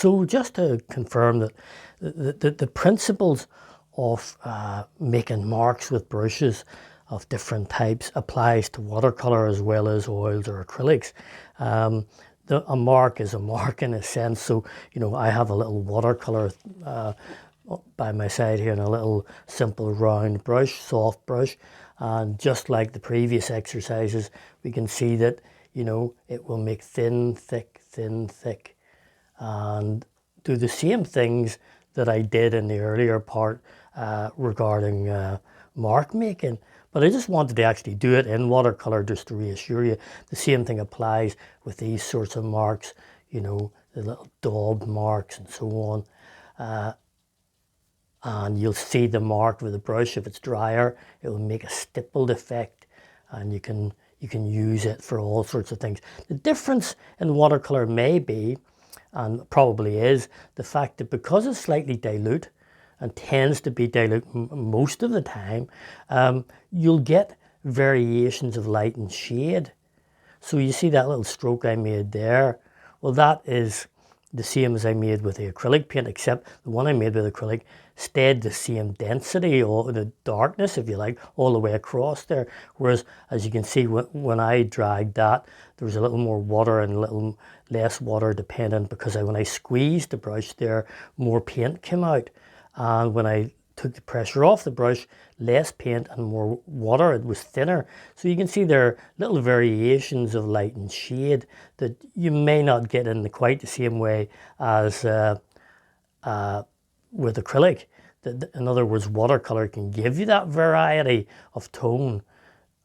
So just to confirm that the principles of making marks with brushes of different types applies to watercolor as well as oils or acrylics. A mark is a mark in a sense. So, you know, I have a little watercolor by my side here and a little simple round brush, soft brush. And just like the previous exercises, we can see that, you know, it will make thin, thick, and do the same things that I did in the earlier part regarding mark making. But I just wanted to actually do it in watercolor just to reassure you. The same thing applies with these sorts of marks, you know, the little daub marks and so on. And you'll see the mark with the brush. If it's drier, it will make a stippled effect, and you can use it for all sorts of things. The difference in watercolor may be, and probably is, the fact that because it's slightly dilute and tends to be dilute most of the time, you'll get variations of light and shade. So you see that little stroke I made there? Well, that is the same as I made with the acrylic paint, except the one I made with acrylic stayed the same density, or the darkness, if you like, all the way across there. Whereas, as you can see, when I dragged that, there was a little more water and a little less water dependent, because when I squeezed the brush there, more paint came out. And when I took the pressure off the brush, less paint and more water, it was thinner. So you can see there are little variations of light and shade that you may not get in quite the same way as with acrylic. In other words, watercolor can give you that variety of tone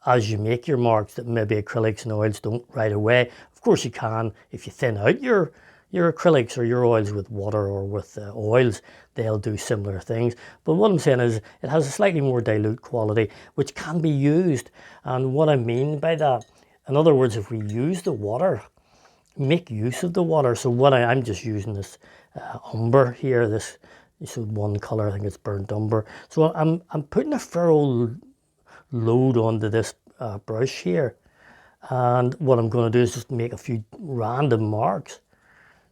as you make your marks that maybe acrylics and oils don't right away. Of course you can if you thin out your acrylics or your oils with water or with oils, they'll do similar things. But what I'm saying is it has a slightly more dilute quality, which can be used. And what I mean by that, in other words, if we use the water, make use of the water. So I'm just using this umber here, this one color, I think it's burnt umber. So I'm putting a ferrule load onto this brush here. And what I'm going to do is just make a few random marks.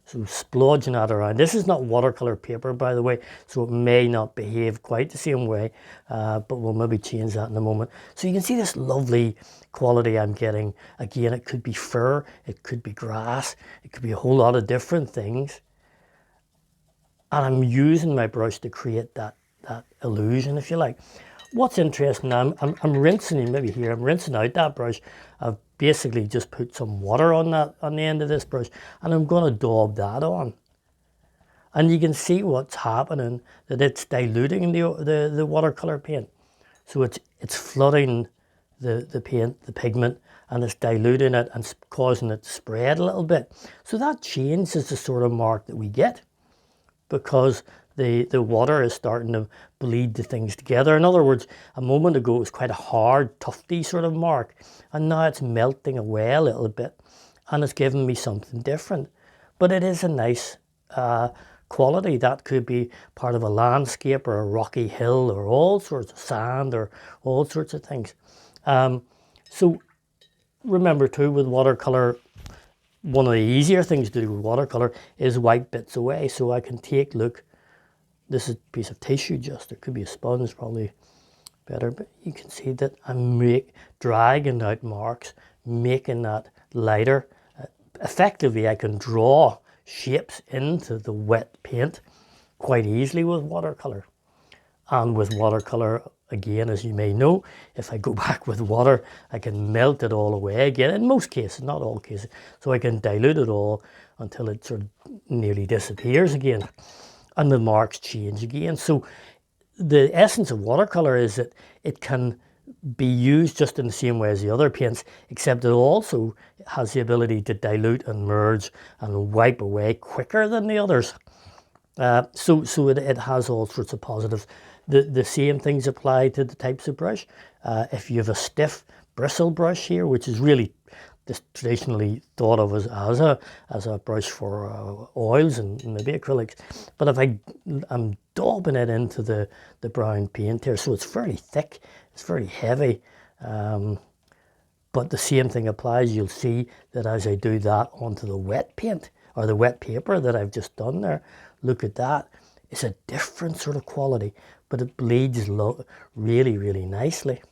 So splodging that around. This is not watercolor paper, by the way, so it may not behave quite the same way, but we'll maybe change that in a moment. So you can see this lovely quality I'm getting. Again, it could be fur, it could be grass, it could be a whole lot of different things. And I'm using my brush to create that illusion, if you like. What's interesting now, I'm rinsing, maybe here, I'm rinsing out that brush. I've basically just put some water on the end of this brush, and I'm going to daub that on. And you can see what's happening, that it's diluting the watercolor paint. So it's flooding the paint, the pigment, and it's diluting it and causing it to spread a little bit. So that changes the sort of mark that we get, because the water is starting to bleed the things together. In other words, a moment ago it was quite a hard, tufty sort of mark, and now it's melting away a little bit, and it's giving me something different. But it is a nice quality. That could be part of a landscape or a rocky hill or all sorts of sand or all sorts of things. So remember too, with watercolor, one of the easier things to do with watercolor is wipe bits away. So I can take, look, this is a piece of tissue, just, it could be a sponge, probably better, but you can see that I'm dragging out marks, making that lighter. Effectively, I can draw shapes into the wet paint quite easily with watercolor. And with watercolor, again, as you may know, if I go back with water, I can melt it all away again, in most cases, not all cases. So I can dilute it all until it sort of nearly disappears again, and the marks change again. So the essence of watercolor is that it can be used just in the same way as the other paints, except it also has the ability to dilute and merge and wipe away quicker than the others. So it has all sorts of positives. The same things apply to the types of brush. If you have a stiff bristle brush here, which is really traditionally thought of as a brush for oils and maybe acrylics, but if I'm daubing it into the brown paint here, so it's fairly thick, it's very heavy, but the same thing applies. You'll see that as I do that onto the wet paint, or the wet paper that I've just done there. Look at that. It's a different sort of quality, but it bleeds really, really nicely.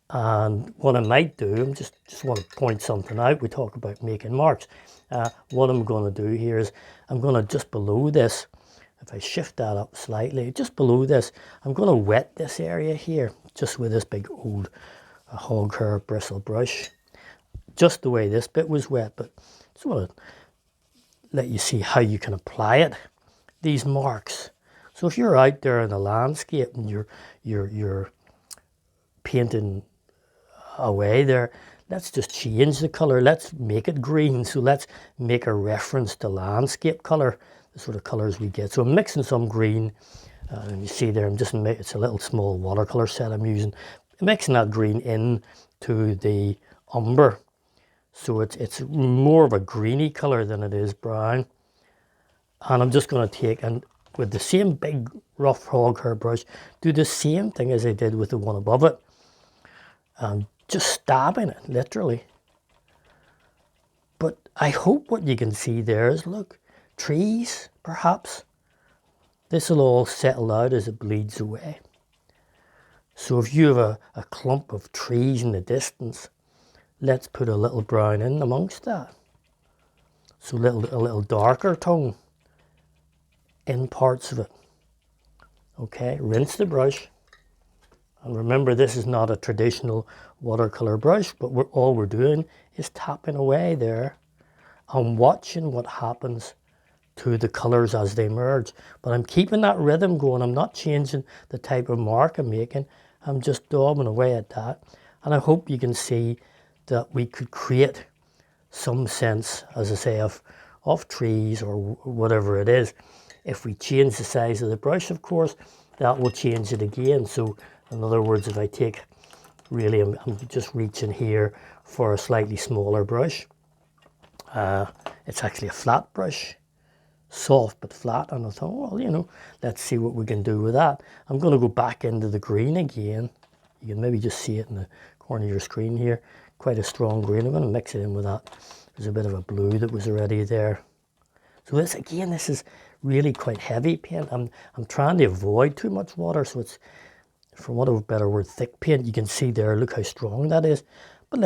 And what I might do, I just want to point something out. We talk about making marks. What I'm going to do here is I'm going to just below this, if I shift that up slightly, just below this, I'm going to wet this area here, just with this big old hog hair bristle brush. Just the way this bit was wet, but just want to let you see how you can apply it, these marks. So if you're out there in a landscape and you're painting away there, let's just change the color. Let's make it green. So let's make a reference to landscape color, the sort of colors we get. So I'm mixing some green, and you see there, it's a little small watercolor set I'm using. I'm mixing that green in to the umber. So it's more of a greeny color than it is brown. And I'm just going to take, and with the same big rough hog hair brush, do the same thing as I did with the one above it. And just stabbing it, literally. But I hope what you can see there is, look, trees, perhaps. This will all settle out as it bleeds away. So if you have a clump of trees in the distance, let's put a little brown in amongst that. So a little darker tone in parts of it. Okay, rinse the brush. And remember, this is not a traditional watercolor brush, but all we're doing is tapping away there and watching what happens to the colors as they merge. But I'm keeping that rhythm going. I'm not changing the type of mark I'm making. I'm just daubing away at that. And I hope you can see that we could create some sense, as I say, of trees or whatever it is. If we change the size of the brush, of course, that will change it again. So in other words, if I take, really, I'm just reaching here for a slightly smaller brush. It's actually a flat brush, soft but flat. And I thought, well, you know, let's see what we can do with that. I'm going to go back into the green again. You can maybe just see it in the corner of your screen here. Quite a strong green. I'm going to mix it in with that. There's a bit of a blue that was already there. So this, again, this is really quite heavy paint. I'm trying to avoid too much water, so it's, for want of a better word, thick paint. You can see there, look how strong that is. But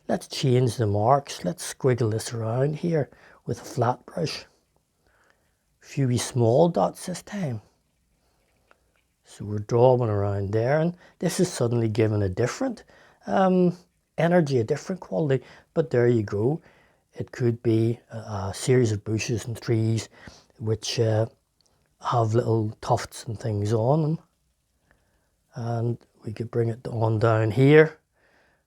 let's change the marks. Let's squiggle this around here with a flat brush. A few wee small dots this time. So we're drawing around there, and this is suddenly given a different energy, a different quality. But there you go. It could be a series of bushes and trees which have little tufts and things on them. And we could bring it on down here.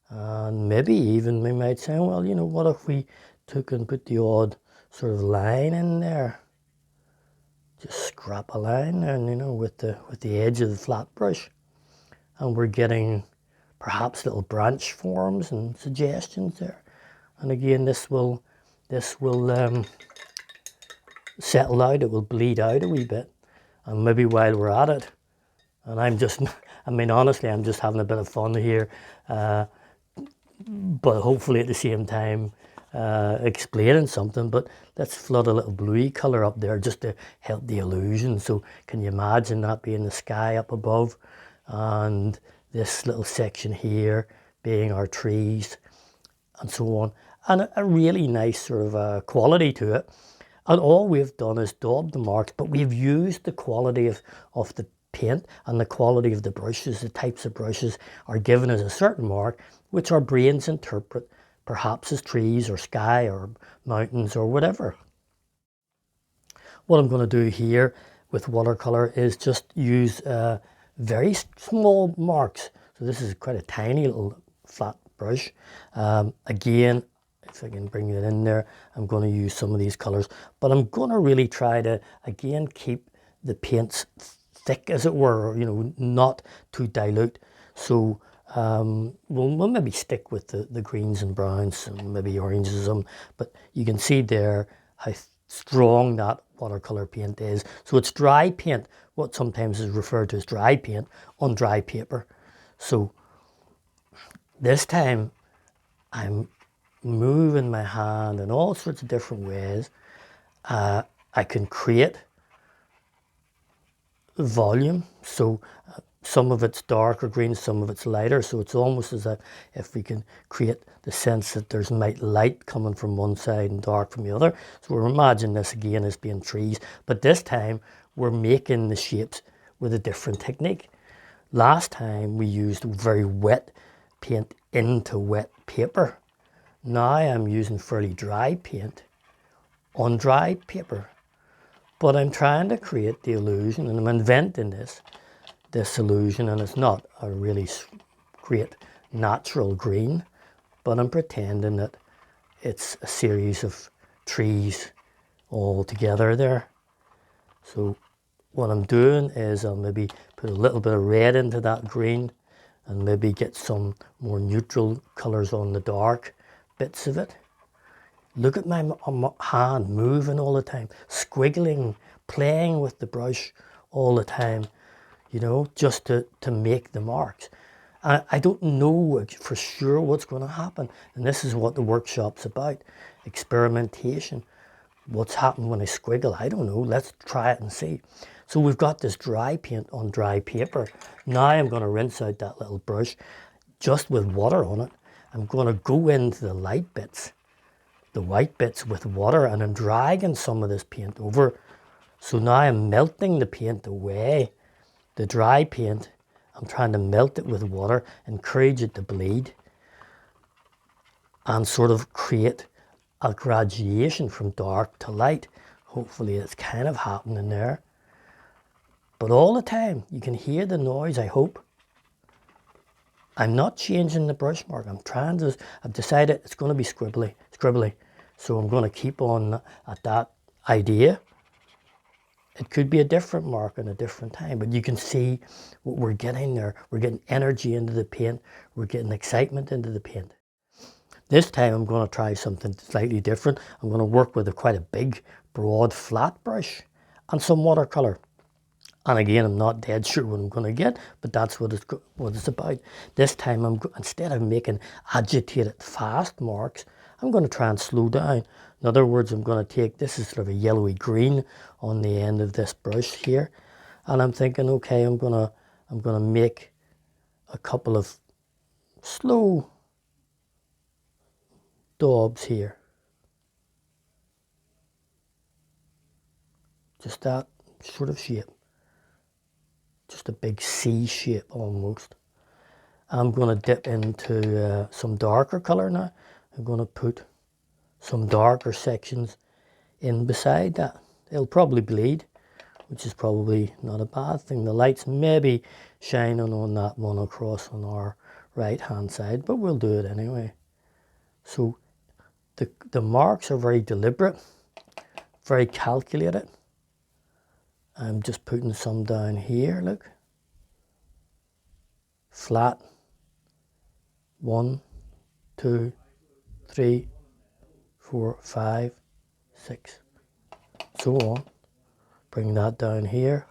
And maybe even we might say, well, you know, what if we took and put the odd sort of line in there? Just scrap a line and, you know, with the edge of the flat brush. And we're getting perhaps little branch forms and suggestions there. And again, this will settle out, it will bleed out a wee bit. And maybe while we're at it, and I mean, honestly, I'm just having a bit of fun here, but hopefully at the same time explaining something. But let's flood a little bluey colour up there just to help the illusion. So can you imagine that being the sky up above, and this little section here being our trees, and so on. And a really nice sort of quality to it. And all we've done is daub the marks, but we've used the quality of the paint and the quality of the brushes. The types of brushes are given as a certain mark, which our brains interpret perhaps as trees or sky or mountains or whatever. What I'm going to do here with watercolor is just use very small marks. So this is quite a tiny little flat brush. Again, if I can bring it in there, I'm going to use some of these colors, but I'm going to really try to, again, keep the paints thick, as it were, you know, not too dilute. So we'll maybe stick with the greens and browns and maybe oranges, but you can see there how strong that watercolor paint is. So it's dry paint, what sometimes is referred to as dry paint, on dry paper. So this time I'm moving my hand in all sorts of different ways, I can create volume. So some of it's darker green, some of it's lighter. So it's almost as if we can create the sense that there's light coming from one side and dark from the other. So we're imagining this again as being trees, but this time we're making the shapes with a different technique. Last time we used very wet paint into wet paper. Now I'm using fairly dry paint on dry paper. But I'm trying to create the illusion, and I'm inventing this illusion, and it's not a really great natural green, but I'm pretending that it's a series of trees all together there. So what I'm doing is I'll maybe put a little bit of red into that green and maybe get some more neutral colors on the dark bits of it. Look at my hand moving all the time, squiggling, playing with the brush all the time, you know, just to make the marks. I don't know for sure what's going to happen. And this is what the workshop's about, experimentation. What's happened when I squiggle? I don't know. Let's try it and see. So we've got this dry paint on dry paper. Now I'm going to rinse out that little brush just with water on it. I'm going to go into the light bits, the white bits with water, and I'm dragging some of this paint over. So now I'm melting the paint away. The dry paint, I'm trying to melt it with water, encourage it to bleed, and sort of create a graduation from dark to light. Hopefully it's kind of happening there. But all the time, you can hear the noise, I hope. I'm not changing the brush mark. I've decided it's going to be scribbly. So I'm going to keep on at that idea. It could be a different mark in a different time, but you can see what we're getting there. We're getting energy into the paint. We're getting excitement into the paint. This time I'm going to try something slightly different. I'm going to work with quite a big, broad, flat brush and some watercolor. And again, I'm not dead sure what I'm going to get, but that's what it's about. This time, instead of making agitated, fast marks, I'm going to try and slow down. In other words, I'm going to take, this is sort of a yellowy green on the end of this brush here. And I'm thinking, okay, I'm going to make a couple of slow daubs here. Just that sort of shape. Just a big C shape almost. I'm going to dip into some darker color now. I'm going to put some darker sections in beside that. It'll probably bleed, which is probably not a bad thing. The light's maybe shining on that one across on our right hand side, but we'll do it anyway. So the marks are very deliberate, very calculated. I'm just putting some down here, look. Flat. 1, 2, 3, 4, 5, 6, so on. Bring that down here.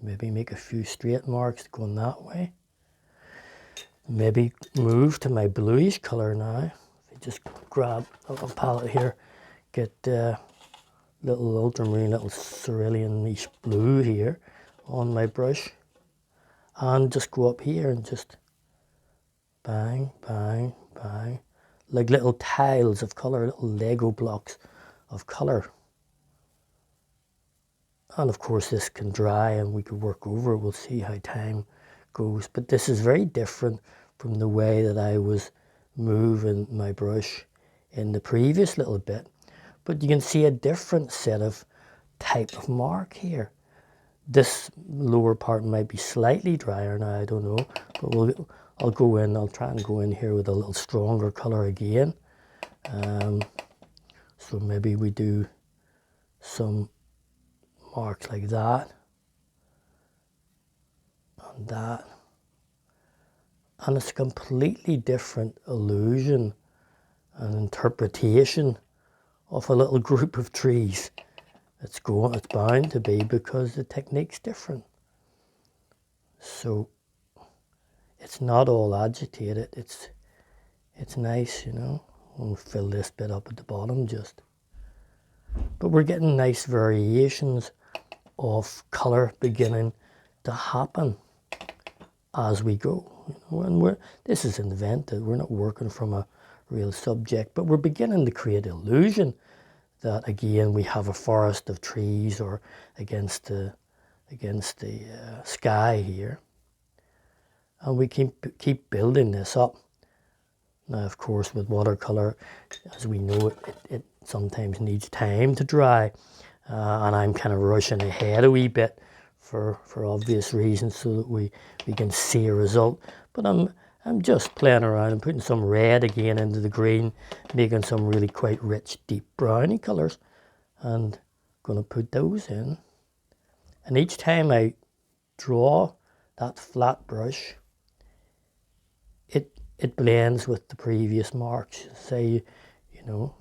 Maybe make a few straight marks going that way. Maybe move to my bluish color now. Just grab a little palette here, get little ultramarine, little cerulean-ish blue here on my brush, and just go up here and just bang, bang, bang, like little tiles of color, little Lego blocks of color. And of course this can dry and we could work over it. We'll see how time goes. But this is very different from the way that I was moving my brush in the previous little bit. But you can see a different set of type of mark here. This lower part might be slightly drier now, I don't know. But I'll try and go in here with a little stronger color again. So maybe we do some marks like that and that, and it's a completely different illusion and interpretation of a little group of trees. It's bound to be, because the technique's different. So it's not all agitated. It's nice, you know. We'll fill this bit up at the bottom just. but we're getting nice variations of colour beginning to happen as we go. And this is invented, we're not working from a real subject, but we're beginning to create illusion that again we have a forest of trees or against the sky here, and we keep building this up. Now, of course, with watercolor, as we know, it sometimes needs time to dry, and I'm kind of rushing ahead a wee bit for obvious reasons, so that we can see a result. But I'm just playing around and putting some red again into the green, making some really quite rich, deep browny colours, and going to put those in. And each time I draw that flat brush, it blends with the previous marks. Say,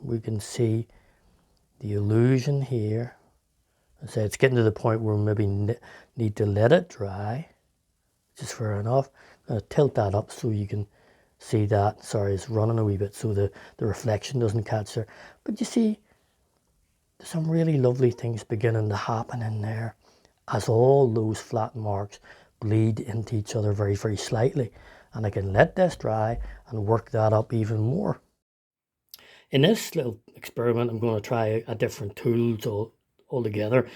we can see the illusion here. I say it's getting to the point where we maybe need to let it dry, which is fair enough. I'm going to tilt that up so you can see that. Sorry, it's running a wee bit so the reflection doesn't catch there. But you see, there's some really lovely things beginning to happen in there as all those flat marks bleed into each other very, very slightly. And I can let this dry and work that up even more. In this little experiment, I'm going to try a different tools altogether.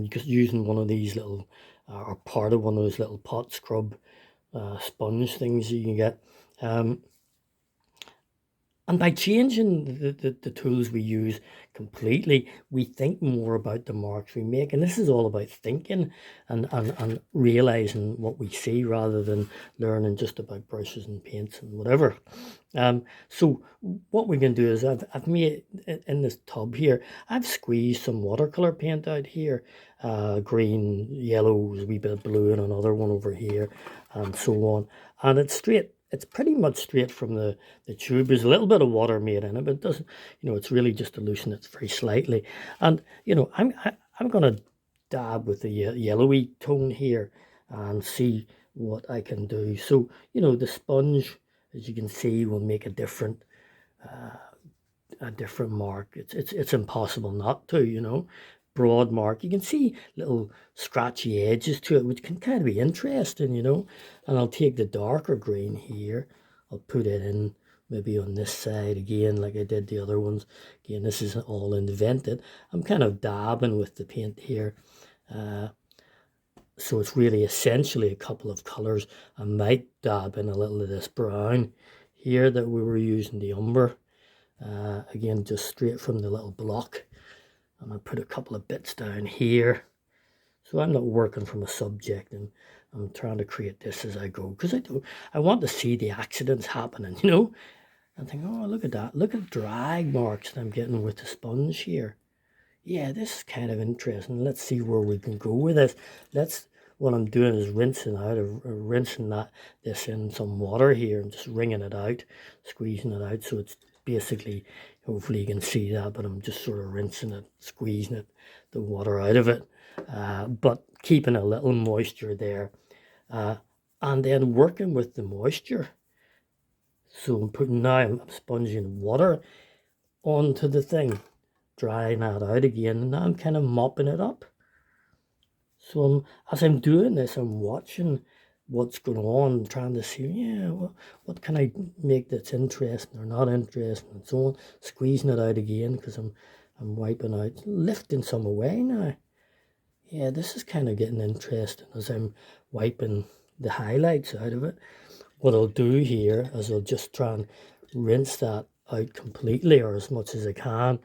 Just using one of these little, or part of one of those little pot scrub sponge things you can get. And by changing the tools we use completely, we think more about the marks we make. And this is all about thinking and realizing what we see rather than learning just about brushes and paints and whatever. So what we can do is I've made, in this tub here, I've squeezed some watercolor paint out here. Green, yellow, a wee bit of blue, and another one over here, and so on. And it's straight. It's pretty much straight from the tube. There's a little bit of water made in it, but it doesn't, it's really just to loosen it very slightly. And, I'm going to dab with the yellowy tone here and see what I can do. So, the sponge, as you can see, will make a different mark. It's impossible not to, broad mark. You can see little scratchy edges to it, which can kind of be interesting, and I'll take the darker green here. I'll put it in maybe on this side again, like I did the other ones. Again, this isn't all invented. I'm kind of dabbing with the paint here. So it's really essentially a couple of colors. I might dab in a little of this brown here that we were using, the umber. Again, just straight from the little block. And I put a couple of bits down here. So I'm not working from a subject, and I'm trying to create this as I go, because I want to see the accidents happening, and think, oh, look at that. Look at the drag marks that I'm getting with the sponge here. Yeah, this is kind of interesting. Let's see where we can go with this. What I'm doing is rinsing this in some water here and just wringing it out, squeezing it out. So it's basically, hopefully you can see that, but I'm just sort of rinsing it, squeezing it, the water out of it, but keeping a little moisture there, and then working with the moisture. So I'm sponging water onto the thing, drying that out again, and now I'm kind of mopping it up. So as I'm doing this, I'm watching what's going on, trying to see, what can I make that's interesting or not interesting, and so on. Squeezing it out again because I'm wiping out, lifting some away now. Yeah, this is kind of getting interesting as I'm wiping the highlights out of it. What I'll do here is I'll just try and rinse that out completely, or as much as I can.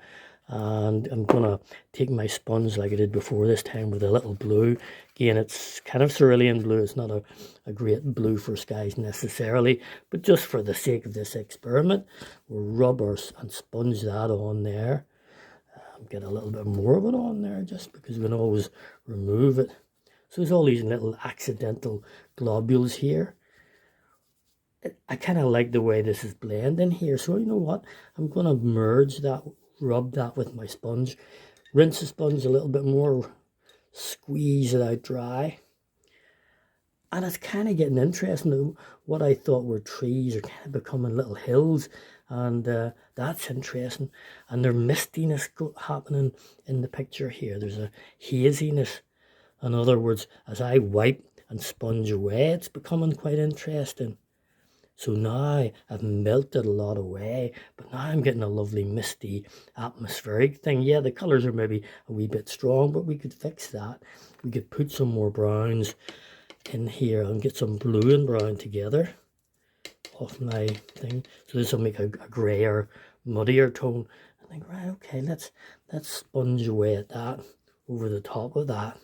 And I'm going to take my sponge like I did before, this time with a little blue. Again, it's kind of cerulean blue. It's not a great blue for skies necessarily, but just for the sake of this experiment, we'll rub and sponge that on there. Get a little bit more of it on there, just because we can always remove it. So there's all these little accidental globules here. I kind of like the way this is blending here. So you know what? I'm going to merge that, rub that with my sponge, rinse the sponge a little bit more, squeeze it out dry. And it's kind of getting interesting. What I thought were trees are kind of becoming little hills. And that's interesting. And there's mistiness happening in the picture here. There's a haziness. In other words, as I wipe and sponge away, it's becoming quite interesting. So now I've melted a lot away, but now I'm getting a lovely misty atmospheric thing. Yeah, the colours are maybe a wee bit strong, but we could fix that. We could put some more browns in here and get some blue and brown together off my thing. So this will make a grayer, muddier tone. I think, right, okay, let's sponge away at that, over the top of that,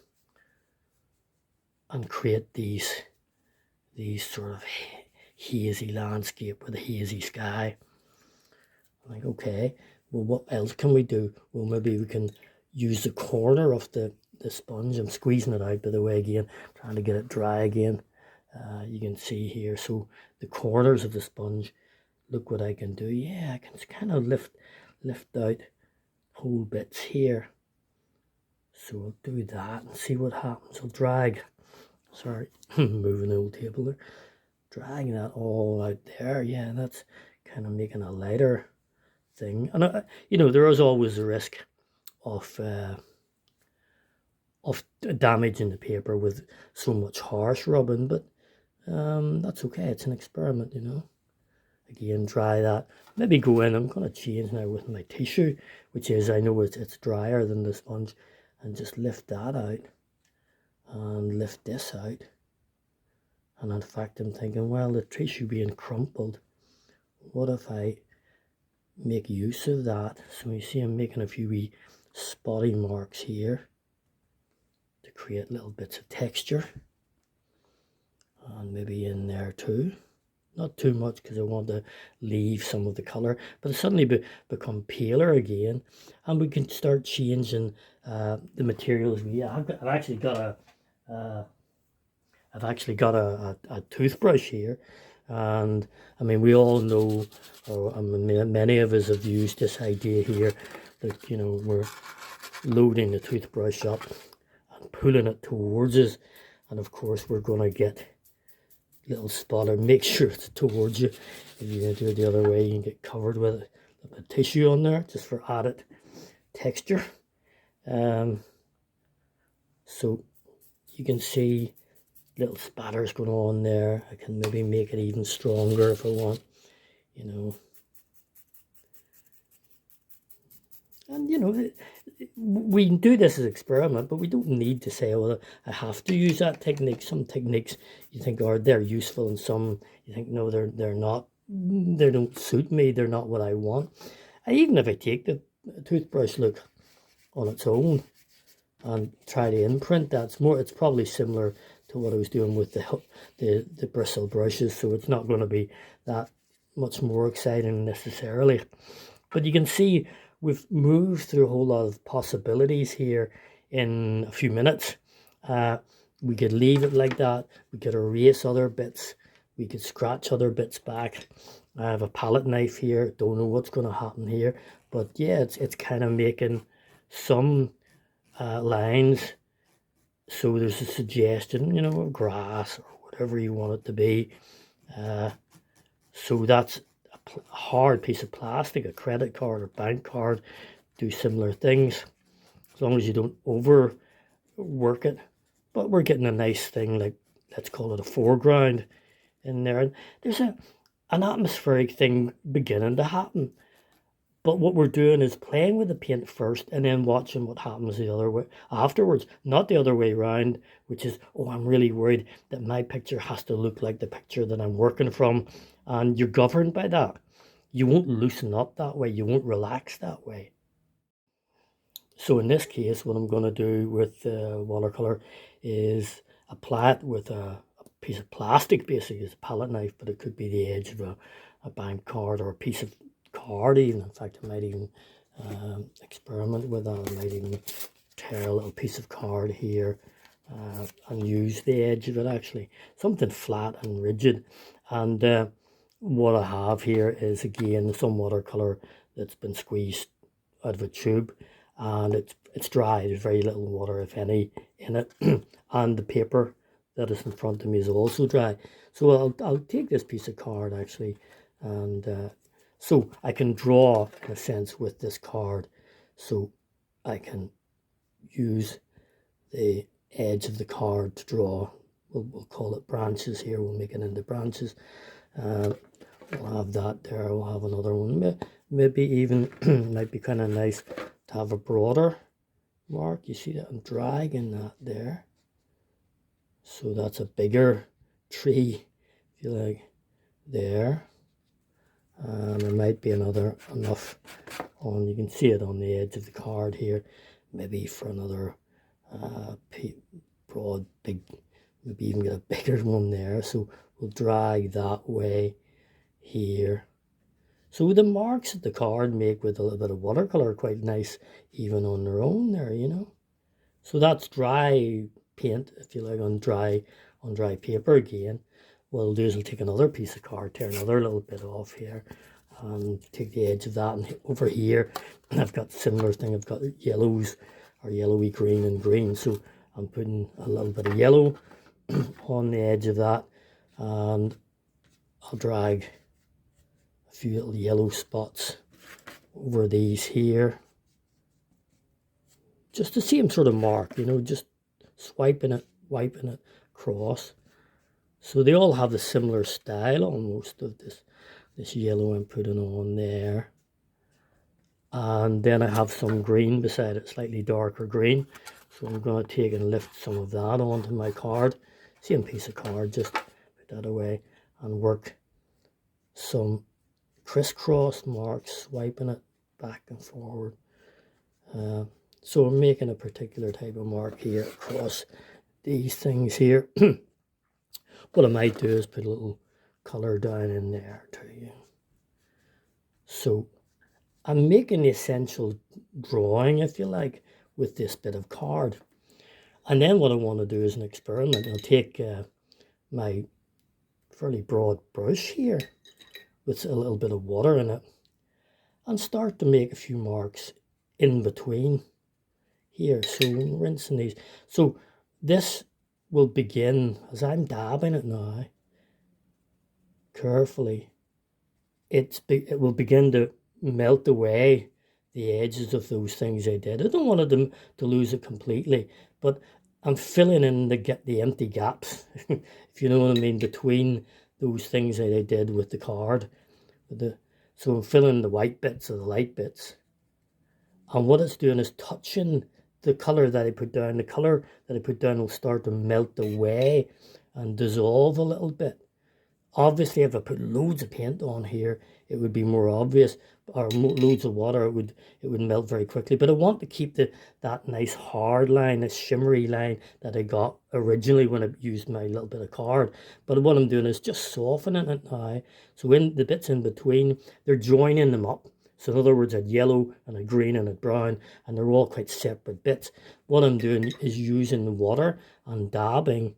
and create these sort of hazy landscape with a hazy sky. I'm like, okay, well, what else can we do? Well, maybe we can use the corner of the sponge. I'm squeezing it out, by the way, again, trying to get it dry again. You can see here, so the corners of the sponge, look what I can do. Yeah, I can kind of lift out whole bits here. So I'll do that and see what happens. I'll drag, sorry, moving the old table there. Dragging that all out there. Yeah, that's kind of making a lighter thing. And, you know, there is always a risk of damaging the paper with so much harsh rubbing, but that's okay. It's an experiment, you know. Again, dry that. Maybe go in. I'm going to change now with my tissue, which is, I know it's drier than the sponge, and just lift that out and lift this out. And in fact, I'm thinking, well, the tissue being crumpled, what if I make use of that? So you see I'm making a few wee spotty marks here to create little bits of texture. And maybe in there too. Not too much because I want to leave some of the colour, but it suddenly become paler again, and we can start changing the materials. I've actually got a toothbrush here, and I mean we all know, or I mean, many of us have used this idea here that, you know, we're loading the toothbrush up and pulling it towards us, and of course we're going to get little spotter. Make sure it's towards you. If you do it the other way, you can get covered with a tissue on there just for added texture. So you can see little spatters going on there. I can maybe make it even stronger if I want, you know. And, you know, we can do this as an experiment, but we don't need to say, well, I have to use that technique. Some techniques you think are they're useful, and some you think, no, they're not. They don't suit me. They're not what I want. Even if I take the toothbrush look on its own and try to imprint, it's probably similar to what I was doing with the bristle brushes. So it's not going to be that much more exciting necessarily. But you can see we've moved through a whole lot of possibilities here in a few minutes. We could leave it like that. We could erase other bits. We could scratch other bits back. I have a palette knife here. Don't know what's going to happen here. But yeah, it's kind of making some lines. So there's a suggestion, you know, of grass or whatever you want it to be. So that's a hard piece of plastic. A credit card or bank card do similar things, as long as you don't overwork it. But we're getting a nice thing, like, let's call it a foreground in there. And there's an atmospheric thing beginning to happen. But what we're doing is playing with the paint first and then watching what happens the other way afterwards, not the other way around, which is, oh, I'm really worried that my picture has to look like the picture that I'm working from. And you're governed by that. You won't loosen up that way. You won't relax that way. So in this case, what I'm going to do with watercolor is apply it with a piece of plastic, basically. It's a palette knife, but it could be the edge of a bank card or a piece of card even. In fact, I might even experiment with that. I might even tear a little piece of card here and use the edge of it, actually. Something flat and rigid. And what I have here is, again, some watercolor that's been squeezed out of a tube, and it's dry. There's very little water, if any, in it. And the paper that is in front of me is also dry. So I'll take this piece of card, actually, and So I can draw, in a sense, with this card. So I can use the edge of the card to draw. We'll call it branches here. We'll make it into branches. We'll have that there. We'll have another one. Maybe even might be kind of nice to have a broader mark. You see that I'm dragging that there. So that's a bigger tree, if you like, there. And there might be enough on, you can see it on the edge of the card here, maybe for another broad, big, maybe even get a bigger one there. So we'll drag that way here. So the marks that the card make with a little bit of watercolor are quite nice, even on their own there, you know. So that's dry paint, if you like, on dry paper again. What we'll do is we'll take another piece of card, tear another little bit off here, and take the edge of that, and over here I've got similar thing. I've got yellows, or yellowy green and green. So I'm putting a little bit of yellow on the edge of that, and I'll drag a few little yellow spots over these here, just the same sort of mark, you know, just swiping it, wiping it across. So they all have a similar style almost of this yellow I'm putting on there. And then I have some green beside it, slightly darker green. So I'm going to take and lift some of that onto my card. Same piece of card, just put that away and work some crisscross marks, swiping it back and forward. So I'm making a particular type of mark here across these things here. What I might do is put a little colour down in there too. So I'm making the essential drawing, if you like, with this bit of card. And then what I want to do is an experiment. I'll take my fairly broad brush here with a little bit of water in it and start to make a few marks in between here. So I'm rinsing these. So this will begin, as I'm dabbing it now, carefully, it will begin to melt away the edges of those things I did. I don't want them to lose it completely, but I'm filling in the empty gaps, if you know what I mean, between those things that I did with the card. So I'm filling the white bits or the light bits. And what it's doing is touching the colour that I put down. The colour that I put down will start to melt away and dissolve a little bit. Obviously, if I put loads of paint on here, it would be more obvious, or loads of water, it would melt very quickly. But I want to keep that nice hard line, this shimmery line that I got originally when I used my little bit of card. But what I'm doing is just softening it now. So in the bits in between, they're joining them up. So in other words, a yellow and a green and a brown, and they're all quite separate bits. What I'm doing is using the water and dabbing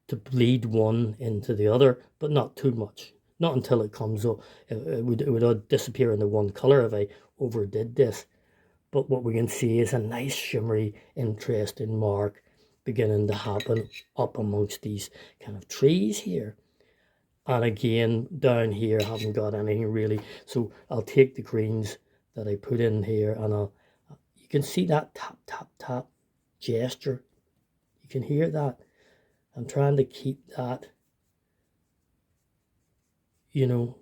to bleed one into the other, but not too much. Not until it comes up. It would disappear into one colour if I overdid this. But what we can see is a nice shimmery, interesting mark beginning to happen up amongst these kind of trees here. And again, down here, I haven't got anything really. So I'll take the greens that I put in here, and you can see that tap, tap, tap gesture. You can hear that. I'm trying to keep that, you know,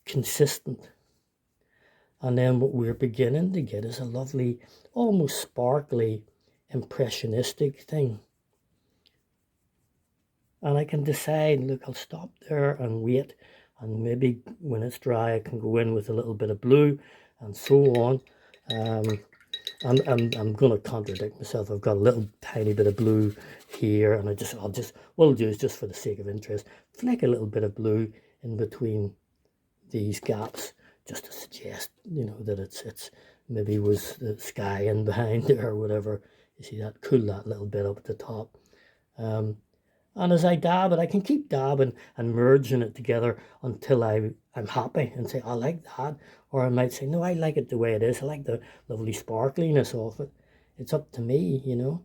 consistent. And then what we're beginning to get is a lovely, almost sparkly, impressionistic thing. And I can decide, look, I'll stop there and wait. And maybe when it's dry, I can go in with a little bit of blue and so on. I'm going to contradict myself. I've got a little tiny bit of blue here, and what I'll do is, just for the sake of interest, flick a little bit of blue in between these gaps, just to suggest, you know, that it's maybe was the sky in behind there or whatever. You see that? Cool that little bit up at the top. And as I dab it, I can keep dabbing and merging it together until I'm happy and say, I like that. Or I might say, no, I like it the way it is. I like the lovely sparkliness of it. It's up to me, you know.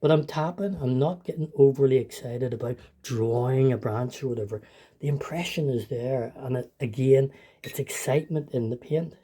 But I'm tapping, I'm not getting overly excited about drawing a branch or whatever. The impression is there, and again, it's excitement in the paint.